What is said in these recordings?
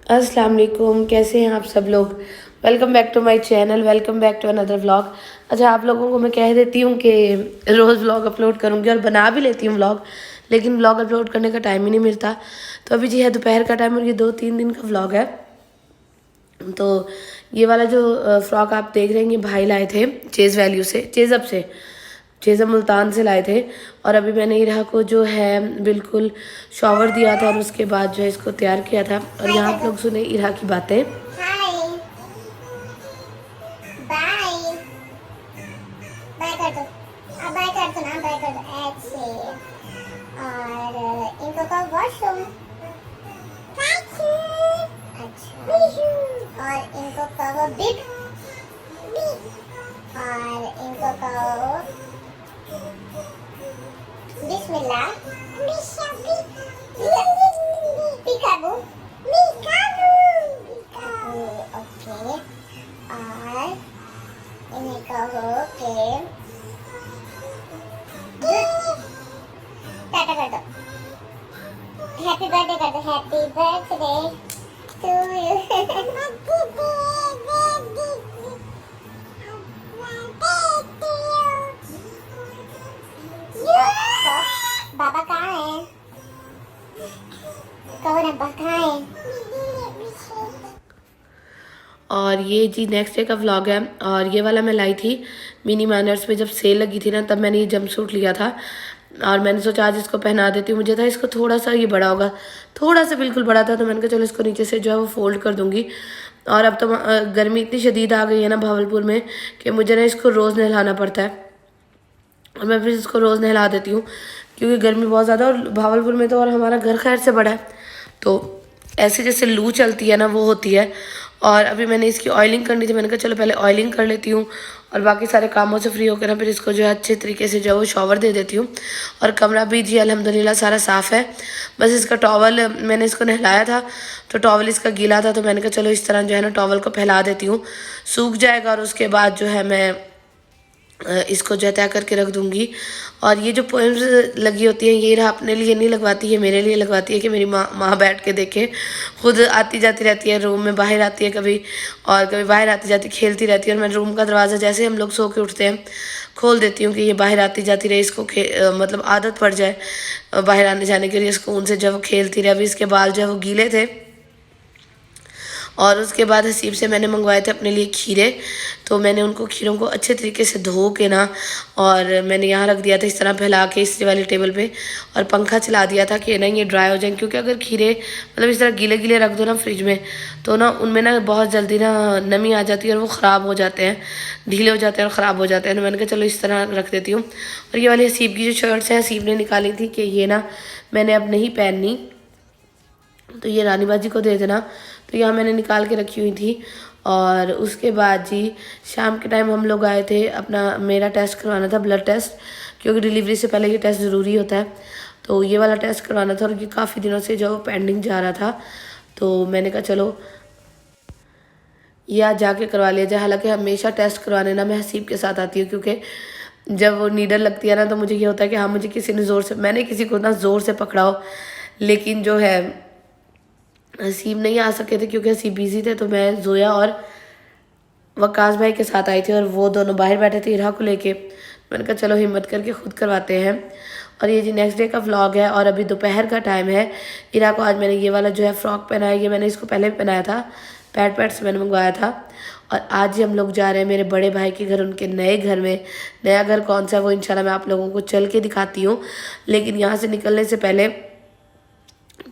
अस्सलाम वालेकुम, कैसे हैं आप सब लोग। Welcome back to my channel, welcome back to another vlog. अच्छा, आप लोगों को मैं कह देती हूँ कि रोज़ व्लॉग अपलोड करूँगी और बना भी लेती हूँ व्लॉग, लेकिन व्लॉग अपलोड करने का टाइम ही नहीं मिलता। तो अभी जी है दोपहर का टाइम और ये 2-3 दिन का व्लॉग है। तो ये वाला जो फ्रॉक आप देख रहे हैं, ये भाई लाए थे चेज़ वैल्यू से, चेज़अप मुल्तान से लाए थे। और अभी मैंने इरा को जो है बिल्कुल शॉवर दिया था और उसके बाद जो है इसको तैयार किया था। और यहाँ आप लोग सुने इरा की बातें। हाय बाय बाय कर दो। अब बाय कर दो ना, बाय कर दो ऐसे। और इनको कहो वॉशरूम। अच्छा, और इनको कहो बिग। और इनको कहो बिस्मिल्लाह। पिकाबू पिकाबू पिकाबू। ओके, और इन्हें कहो कि टाटा कर दो, हैप्पी बर्थडे कर दो, हैप्पी बर्थडे टू यू। बाबा कहाँ है? कहो ना, बाबा कहाँ है? और ये जी नेक्स्ट डे का व्लॉग है। और ये वाला मैं लाई थी मिनी मैनर्स पे, जब सेल लगी थी ना तब मैंने ये जंप सूट लिया था। और मैंने सोचा आज इसको पहना देती हूँ। मुझे था इसको थोड़ा सा ये बड़ा होगा, थोड़ा सा बिल्कुल बड़ा था, तो मैंने कहा चलो इसको नीचे से जो है वो फोल्ड कर दूँगी। और अब तो गर्मी इतनी शदीद आ गई है ना भावलपुर में कि मुझे ना इसको रोज़ नहलाना पड़ता है। और मैं फिर इसको रोज़ नहला देती हूँ क्योंकि गर्मी बहुत ज़्यादा। और भावलपुर में तो और हमारा घर खैर से बड़ा है, तो ऐसे जैसे लू चलती है ना वो होती है। और अभी मैंने इसकी ऑयलिंग करनी थी, मैंने कहा चलो पहले ऑयलिंग कर लेती हूँ और बाकी सारे कामों से फ्री होकर ना फिर इसको जो है अच्छे तरीके से जो है वो शॉवर दे देती हूँ। और कमरा भी जी अल्हम्दुलिल्लाह सारा साफ़ है। बस इसका टॉवल, मैंने इसको नहलाया था तो टॉवल इसका गीला था, तो मैंने कहा चलो इस तरह जो है ना टॉवल को फैला देती हूँ, सूख जाएगा और उसके बाद जो है मैं इसको जो है तय करके रख दूँगी। और ये जो पोएम्स लगी होती हैं ये अपने लिए नहीं लगवाती है, मेरे लिए लगवाती है कि मेरी माँ बैठ के देखे। खुद आती जाती रहती है रूम में, बाहर आती है कभी और कभी बाहर आती जाती खेलती रहती है। और मैं रूम का दरवाज़ा जैसे हम लोग सो के उठते हैं खोल देती हूँ कि ये बाहर आती जाती रहे, इसको मतलब आदत पड़ जाए बाहर आने जाने के लिए, सुकून से जब वो खेलती रहे। अभी इसके बाल जो है वो गीले थे। और उसके बाद हसीब से मैंने मंगवाए थे अपने लिए खीरे, तो मैंने उनको खीरों को अच्छे तरीके से धो के ना और मैंने यहाँ रख दिया था इस तरह फैला के इस वाले टेबल पे। और पंखा चला दिया था कि ना ये ड्राई हो जाए, क्योंकि अगर खीरे मतलब इस तरह गीले गीले रख दो ना फ्रिज में तो ना उनमें ना बहुत जल्दी ना नमी आ जाती है और वो ख़राब हो जाते हैं, ढीले हो जाते हैं और ख़राब हो जाते हैं। तो मैंने कहा चलो इस तरह रख देती हूँ। और ये वाली हसीब की जो शर्ट्स हैं हसीब ने निकाली थी कि ये ना मैंने अब नहीं पहननी, तो ये रानी बाजी को दे देना, तो यहाँ मैंने निकाल के रखी हुई थी। और उसके बाद जी शाम के टाइम हम लोग आए थे, अपना मेरा टेस्ट करवाना था, ब्लड टेस्ट, क्योंकि डिलीवरी से पहले ये टेस्ट ज़रूरी होता है। तो ये वाला टेस्ट करवाना था और ये काफ़ी दिनों से जो पेंडिंग जा रहा था, तो मैंने कहा चलो या जाके करवा लिया जाए। हालांकि हमेशा टेस्ट करवाने ना मैं हसीब के साथ आती हूँ, क्योंकि जब वो नीडल लगती है ना तो मुझे ये होता है कि हाँ मुझे किसी ने ज़ोर से, मैंने किसी को ना ज़ोर से पकड़ा हो, लेकिन जो है हसीब नहीं आ सके थे क्योंकि हसीब बिजी थे। तो मैं जोया और वकास भाई के साथ आई थी और वो दोनों बाहर बैठे थे इरा को लेके। मैंने कहा चलो हिम्मत करके खुद करवाते हैं। और ये जी नेक्स्ट डे का व्लॉग है और अभी दोपहर का टाइम है। इरा को आज मैंने ये वाला जो है फ्रॉक पहनाया, ये मैंने इसको पहले भी पहनाया था, पैट पैट से मैंने मंगवाया था। और आज ही हम लोग जा रहे हैं मेरे बड़े भाई के घर, उनके नए घर में। नया घर कौन सा है वो इंशाल्लाह मैं आप लोगों को चल के दिखाती हूँ, लेकिन यहाँ से निकलने से पहले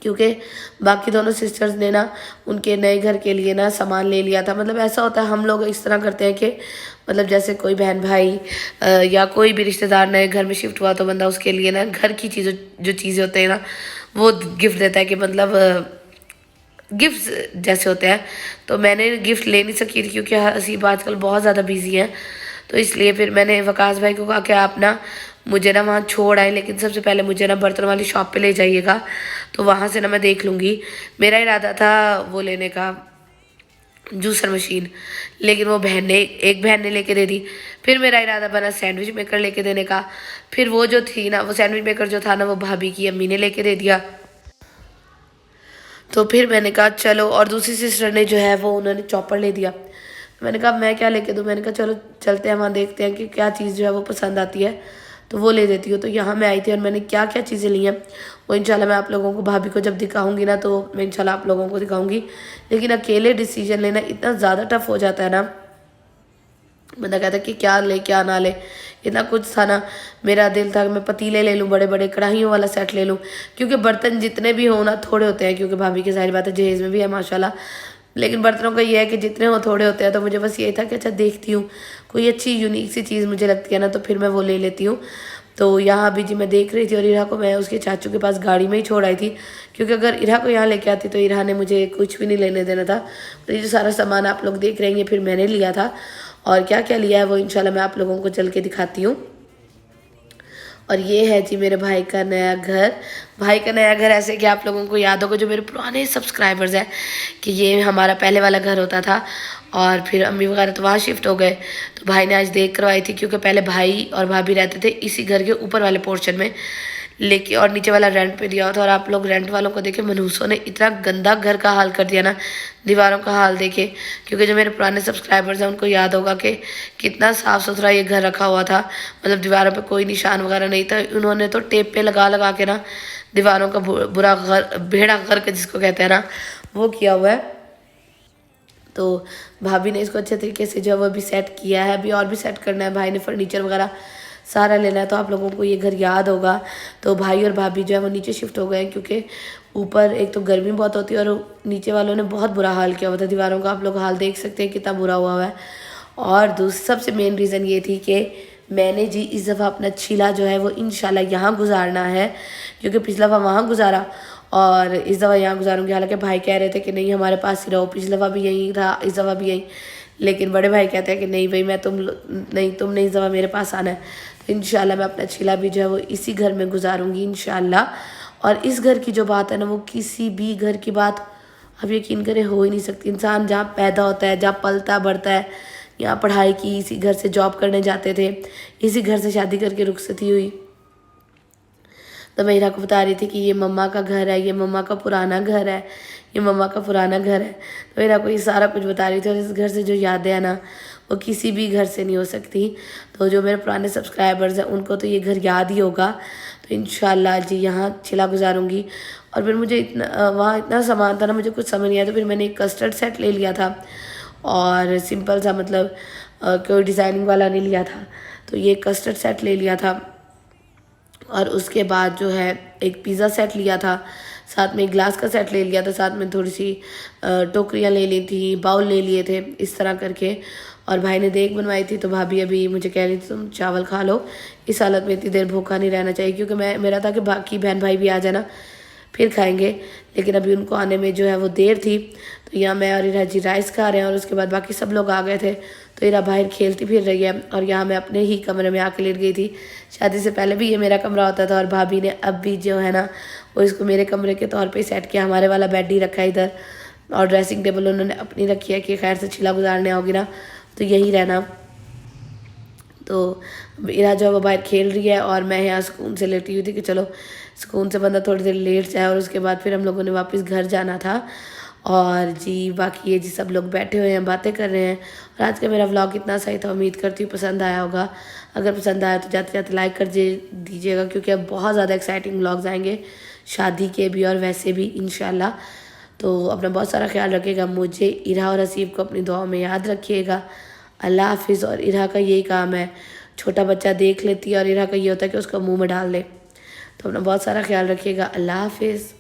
क्योंकि बाकी दोनों सिस्टर्स ने ना उनके नए घर के लिए ना सामान ले लिया था। मतलब ऐसा होता है हम लोग इस तरह करते हैं कि मतलब जैसे कोई बहन भाई या कोई भी रिश्तेदार नए घर में शिफ्ट हुआ तो बंदा उसके लिए ना घर की चीज़ों जो चीज़ें होते हैं ना वो गिफ्ट देता है, कि मतलब गिफ्ट जैसे होते हैं। तो मैंने गिफ्ट ले नहीं सकी थी क्योंकि हसीब आजकल बहुत ज़्यादा बिजी है, तो इसलिए फिर मैंने वकास भाई को कहा कि आप ना मुझे ना वहाँ छोड़ आए, लेकिन सबसे पहले मुझे ना बर्तन वाली शॉप पे ले जाइएगा, तो वहाँ से ना मैं देख लूँगी। मेरा इरादा था वो लेने का जूसर मशीन, लेकिन वो एक बहन ने लेके दे दी। फिर मेरा इरादा बना सैंडविच मेकर लेके देने का, फिर वो जो थी ना वो सैंडविच मेकर जो था ना वो भाभी की अम्मी ने लेके दे दिया। तो फिर मैंने कहा चलो, और दूसरी सिस्टर ने जो है वो उन्होंने चॉपर ले दिया। मैंने कहा मैं क्या लेके दूँ, मैंने कहा चलो चलते हैं वहाँ देखते हैं कि क्या चीज़ जो है वो पसंद आती है तो वो ले देती हूँ। तो यहाँ मैं आई थी और मैंने क्या क्या चीज़ें ली हैं वो इंशाल्लाह मैं आप लोगों को, भाभी को जब दिखाऊंगी ना तो मैं इंशाल्लाह आप लोगों को दिखाऊंगी। लेकिन अकेले डिसीजन लेना इतना ज़्यादा टफ हो जाता है ना, बंदा कहता है कि क्या ले क्या ना ले, इतना कुछ था ना। मेरा दिल था कि मैं पतीले ले लूँ, बड़े बड़े कढ़ाइयों वाला सेट ले लूँ, क्योंकि बर्तन जितने भी हो ना थोड़े होते हैं, क्योंकि भाभी की सारी बात है जहेज़ में भी है माशाल्लाह, लेकिन बर्तनों का ये है कि जितने हो थोड़े होते हैं। तो मुझे बस यही था कि अच्छा देखती हूँ कोई अच्छी यूनिक सी चीज़ मुझे लगती है ना तो फिर मैं वो ले लेती हूँ। तो यहाँ भी जी मैं देख रही थी और इरा को मैं उसके चाचू के पास गाड़ी में ही छोड़ आई थी, क्योंकि अगर इरा को यहाँ लेके आती तो इरा ने मुझे कुछ भी नहीं लेने देना था। तो ये जो सारा सामान आप लोग देख रहे हैं फिर मैंने लिया था, और क्या क्या लिया है वो इंशाल्लाह मैं आप लोगों को चल के दिखाती हूँ। और ये है जी मेरे भाई का नया घर। भाई का नया घर ऐसे कि आप लोगों को याद होगा जो मेरे पुराने सब्सक्राइबर्स हैं कि ये हमारा पहले वाला घर होता था और फिर अम्मी वगैरह तो वहाँ शिफ्ट हो गए। तो भाई ने आज देख करवाई थी, क्योंकि पहले भाई और भाभी रहते थे इसी घर के ऊपर वाले पोर्शन में, लेके और नीचे वाला रेंट पे दिया हुआ था। और आप लोग रेंट वालों को देखे, मनहूसों ने इतना गंदा घर का हाल कर दिया ना, दीवारों का हाल देखे। क्योंकि जो मेरे पुराने सब्सक्राइबर्स हैं उनको याद होगा कि कितना साफ़ सुथरा ये घर रखा हुआ था, मतलब दीवारों पे कोई निशान वगैरह नहीं था। उन्होंने तो टेप पे लगा लगा के ना दीवारों का बुरा घर, भेड़ा घर जिसको कहते हैं ना, वो किया हुआ है। तो भाभी ने इसको अच्छे तरीके से जो है वो अभी सेट किया है, अभी और भी सेट करना है। भाई ने फर्नीचर वगैरह सारा लेना है। तो आप लोगों को ये घर याद होगा, तो भाई और भाभी जो है वो नीचे शिफ्ट हो गए हैं, क्योंकि ऊपर एक तो गर्मी बहुत होती है और नीचे वालों ने बहुत बुरा हाल किया हुआ था दीवारों का। आप लोग हाल देख सकते हैं कितना बुरा हुआ है। और सबसे मेन रीज़न ये थी कि मैंने जी इस दफ़ा अपना चीला जो है वो इंशाल्लाह यहाँ गुजारना है, क्योंकि पिछला दफ़ा वहाँ गुजारा और इस दफ़ा यहाँ गुजारूंगी। हालांकि भाई कह रहे थे कि नहीं हमारे पास ही रहो, पिछला दफ़ा भी यहीं था, इस दफ़ा भी यहीं। लेकिन बड़े भाई कहते हैं कि नहीं भाई, मैं तुम नहीं इस दफ़ा मेरे पास आना है। तो इंशाल्लाह मैं अपना चीला भी जो है वो इसी घर में गुजारूंगी इंशाल्लाह। और इस घर की जो बात है ना, वो किसी भी घर की बात अब यकीन करें हो ही नहीं सकती। इंसान जहाँ पैदा होता है, जहाँ पलता बढ़ता है, यहाँ पढ़ाई की, इसी घर से जॉब करने जाते थे, इसी घर से शादी करके रुखसती हुई। तो मैं इरा को बता रही थी कि ये मम्मा का घर है, ये मम्मा का पुराना घर है, ये मम्मा का पुराना घर है। तो इरा को ये सारा कुछ बता रही थी। और इस घर से जो यादें हैं ना वो किसी भी घर से नहीं हो सकती। तो जो मेरे पुराने सब्सक्राइबर्स हैं उनको तो ये घर याद ही होगा। तो इंशाल्लाह जी यहाँ चिला गुजारूंगी। और फिर मुझे वहाँ इतना सामान था ना, मुझे कुछ समझ नहीं आया। तो फिर मैंने एक कस्टर्ड सेट ले लिया था, और सिंपल सा, मतलब कोई डिज़ाइनिंग वाला नहीं लिया था। तो ये कस्टर्ड सेट ले लिया था। और उसके बाद जो है एक पिज़्ज़ा सेट लिया था, साथ में एक ग्लास का सेट ले लिया था, साथ में थोड़ी सी टोकरियाँ ले ली थी, बाउल ले लिए थे, इस तरह करके। और भाई ने देग बनवाई थी। तो भाभी अभी मुझे कह रही थी तुम चावल खा लो, इस हालत में इतनी देर भूखा नहीं रहना चाहिए, क्योंकि मेरा था कि बाकी बहन भाई भी आ जाना फिर खाएंगे। लेकिन अभी उनको आने में जो है वो देर थी। तो यहाँ मैं और इरा जी राइस खा रहे हैं और उसके बाद बाकी सब लोग आ गए थे। तो इरा बाहर खेलती फिर रही है और यहाँ मैं अपने ही कमरे में आके लेट गई थी। शादी से पहले भी ये मेरा कमरा होता था और भाभी ने अब भी जो है ना वो इसको मेरे कमरे के तौर पे सेट किया। हमारे वाला बेड ही रखा है इधर, और ड्रेसिंग टेबल उन्होंने अपनी रखी है कि खैर से चिला गुजारने आओगी ना तो यहीं रहना। तो इरा जो है वो बाहर खेल रही है और मैं यहाँ सुकून से लेटी हुई थी कि चलो सुकून से बंदा थोड़ी देर लेट जाए। और उसके बाद फिर हम लोगों ने वापस घर जाना था। और जी बाकी ये जी सब लोग बैठे हुए हैं, बातें कर रहे हैं। और आज का मेरा व्लॉग इतना सही था, उम्मीद करती हूँ पसंद आया होगा। अगर पसंद आया तो जाते जाते लाइक कर दीजिएगा, क्योंकि अब बहुत ज़्यादा एक्साइटिंग व्लॉग्स आएंगे, शादी के भी और वैसे भी इंशाल्लाह। तो अपना बहुत सारा ख्याल रखिएगा। मुझे, इरा और हसीब को अपनी दुआओं में याद रखिएगा। अल्लाह हाफिज़। और इरा का यही काम है, छोटा बच्चा देख लेती है और इरा का ये होता है कि उसका मुँह में डाल दे। तो अपना बहुत सारा ख्याल रखिएगा। अल्लाह हाफिज़।